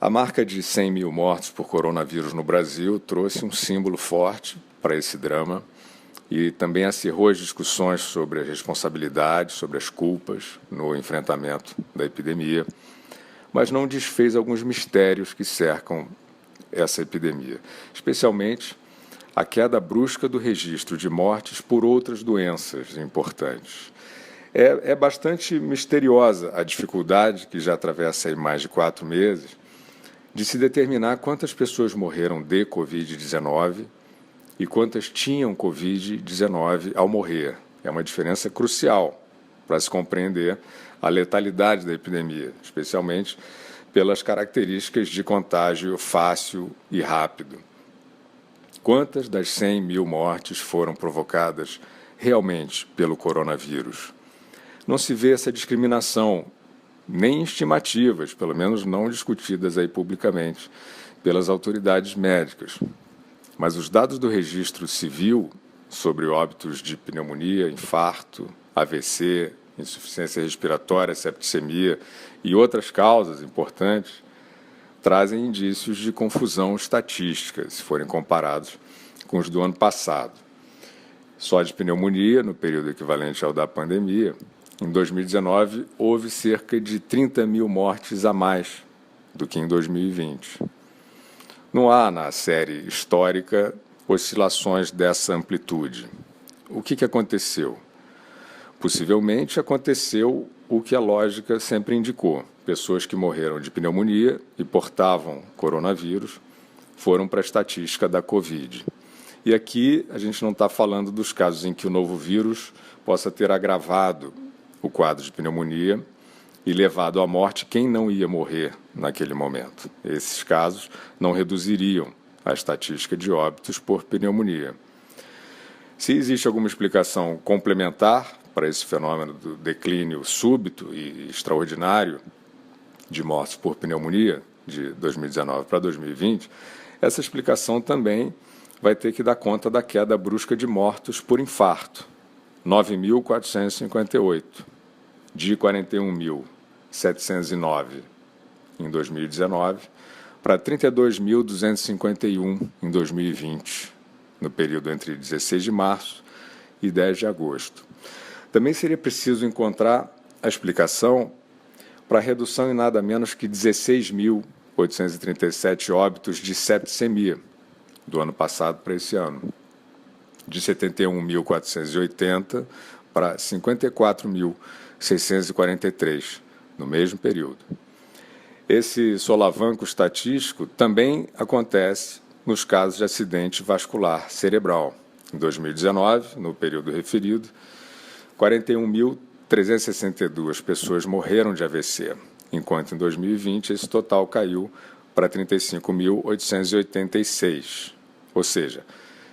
A marca de 100 mil mortos por coronavírus no Brasil trouxe um símbolo forte para esse drama e também acirrou as discussões sobre as responsabilidades, sobre as culpas no enfrentamento da epidemia, mas não desfez alguns mistérios que cercam essa epidemia, especialmente a queda brusca do registro de mortes por outras doenças importantes. É bastante misteriosa a dificuldade, que já atravessa aí mais de 4 meses, de se determinar quantas pessoas morreram de Covid-19 e quantas tinham Covid-19 ao morrer. É uma diferença crucial para se compreender a letalidade da epidemia, especialmente pelas características de contágio fácil e rápido. Quantas das 100 mil mortes foram provocadas realmente pelo coronavírus? Não se vê essa discriminação, nem estimativas, pelo menos não discutidas aí publicamente, pelas autoridades médicas. Mas os dados do registro civil sobre óbitos de pneumonia, infarto, AVC, insuficiência respiratória, septicemia e outras causas importantes trazem indícios de confusão estatística, se forem comparados com os do ano passado. Só de pneumonia, no período equivalente ao da pandemia, em 2019 houve cerca de 30 mil mortes a mais do que em 2020. Não há na série histórica oscilações dessa amplitude. O que aconteceu? Possivelmente aconteceu o que a lógica sempre indicou. Pessoas que morreram de pneumonia e portavam coronavírus foram para a estatística da Covid. E aqui a gente não está falando dos casos em que o novo vírus possa ter agravado o quadro de pneumonia e levado à morte quem não ia morrer naquele momento. Esses casos não reduziriam a estatística de óbitos por pneumonia. Se existe alguma explicação complementar para esse fenômeno do declínio súbito e extraordinário de mortes por pneumonia de 2019 para 2020, essa explicação também vai ter que dar conta da queda brusca de mortos por infarto, 9.458, de 41.709 em 2019 para 32.251 em 2020, no período entre 16 de março e 10 de agosto. Também seria preciso encontrar a explicação para a redução em nada menos que 16.837 óbitos de septicemia do ano passado para esse ano, de 71.480 para 54.643 no mesmo período. Esse solavanco estatístico também acontece nos casos de acidente vascular cerebral. Em 2019, no período referido, 41.362 pessoas morreram de AVC, enquanto em 2020 esse total caiu para 35.886, ou seja,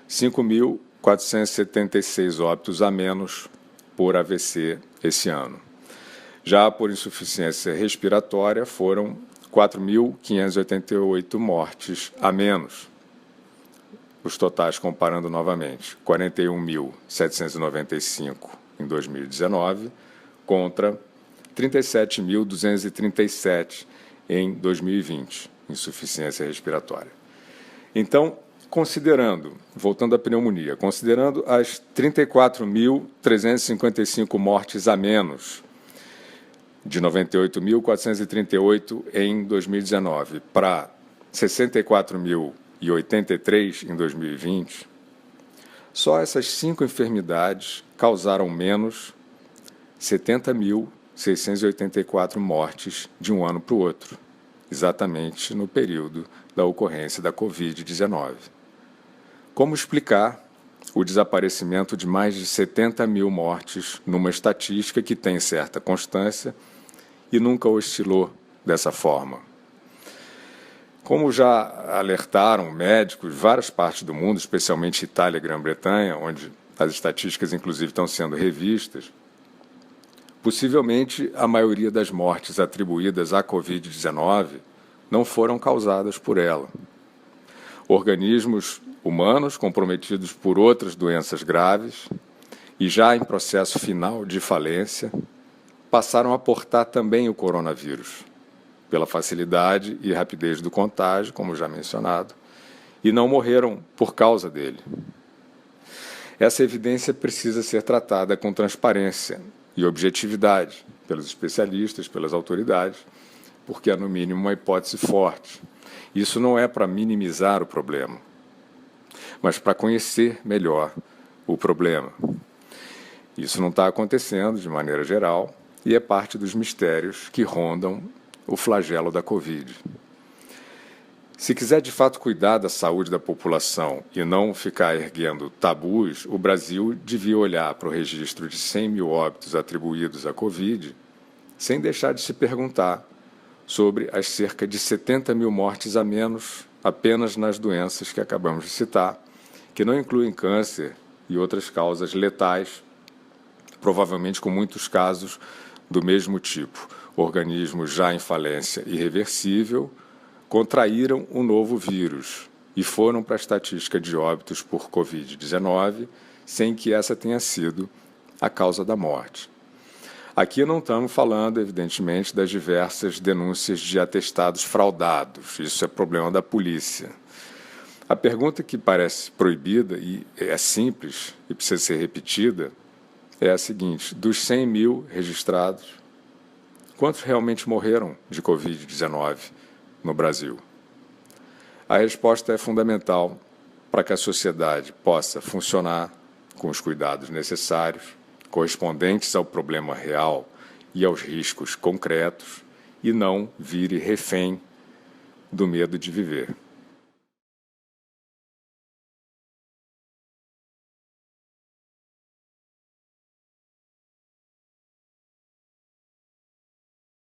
5.476 óbitos a menos por AVC esse ano. Já por insuficiência respiratória, foram 4.588 mortes a menos. Os totais, comparando novamente, 41.795 em 2019 contra 37.237 em 2020, insuficiência respiratória. Então, voltando à pneumonia, considerando as 34.355 mortes a menos, de 98.438 em 2019 para 64.083 em 2020, só essas 5 enfermidades causaram menos 70.684 mortes de um ano para o outro, exatamente no período da ocorrência da Covid-19. Como explicar o desaparecimento de mais de 70 mil mortes numa estatística que tem certa constância e nunca oscilou dessa forma? Como já alertaram médicos de várias partes do mundo, especialmente Itália e Grã-Bretanha, onde as estatísticas inclusive estão sendo revistas, possivelmente a maioria das mortes atribuídas à Covid-19 não foram causadas por ela. Organismos humanos comprometidos por outras doenças graves e já em processo final de falência passaram a portar também o coronavírus. pela facilidade e rapidez do contágio, como já mencionado, e não morreram por causa dele. Essa evidência precisa ser tratada com transparência e objetividade pelos especialistas, pelas autoridades, porque é, no mínimo, uma hipótese forte. Isso não é para minimizar o problema, mas para conhecer melhor o problema. Isso não está acontecendo de maneira geral e é parte dos mistérios que rondam o flagelo da Covid. Se quiser de fato cuidar da saúde da população e não ficar erguendo tabus, o Brasil devia olhar para o registro de 100 mil óbitos atribuídos à Covid, sem deixar de se perguntar sobre as cerca de 70 mil mortes a menos apenas nas doenças que acabamos de citar, que não incluem câncer e outras causas letais, provavelmente com muitos casos do mesmo tipo. Organismos já em falência irreversível contraíram um novo vírus e foram para a estatística de óbitos por Covid-19 sem que essa tenha sido a causa da morte. Aqui não estamos falando, evidentemente, das diversas denúncias de atestados fraudados. Isso é problema da polícia. A pergunta que parece proibida e é simples e precisa ser repetida é a seguinte: dos 100 mil registrados, quantos realmente morreram de Covid-19 no Brasil? A resposta é fundamental para que a sociedade possa funcionar com os cuidados necessários, correspondentes ao problema real e aos riscos concretos, e não vire refém do medo de viver.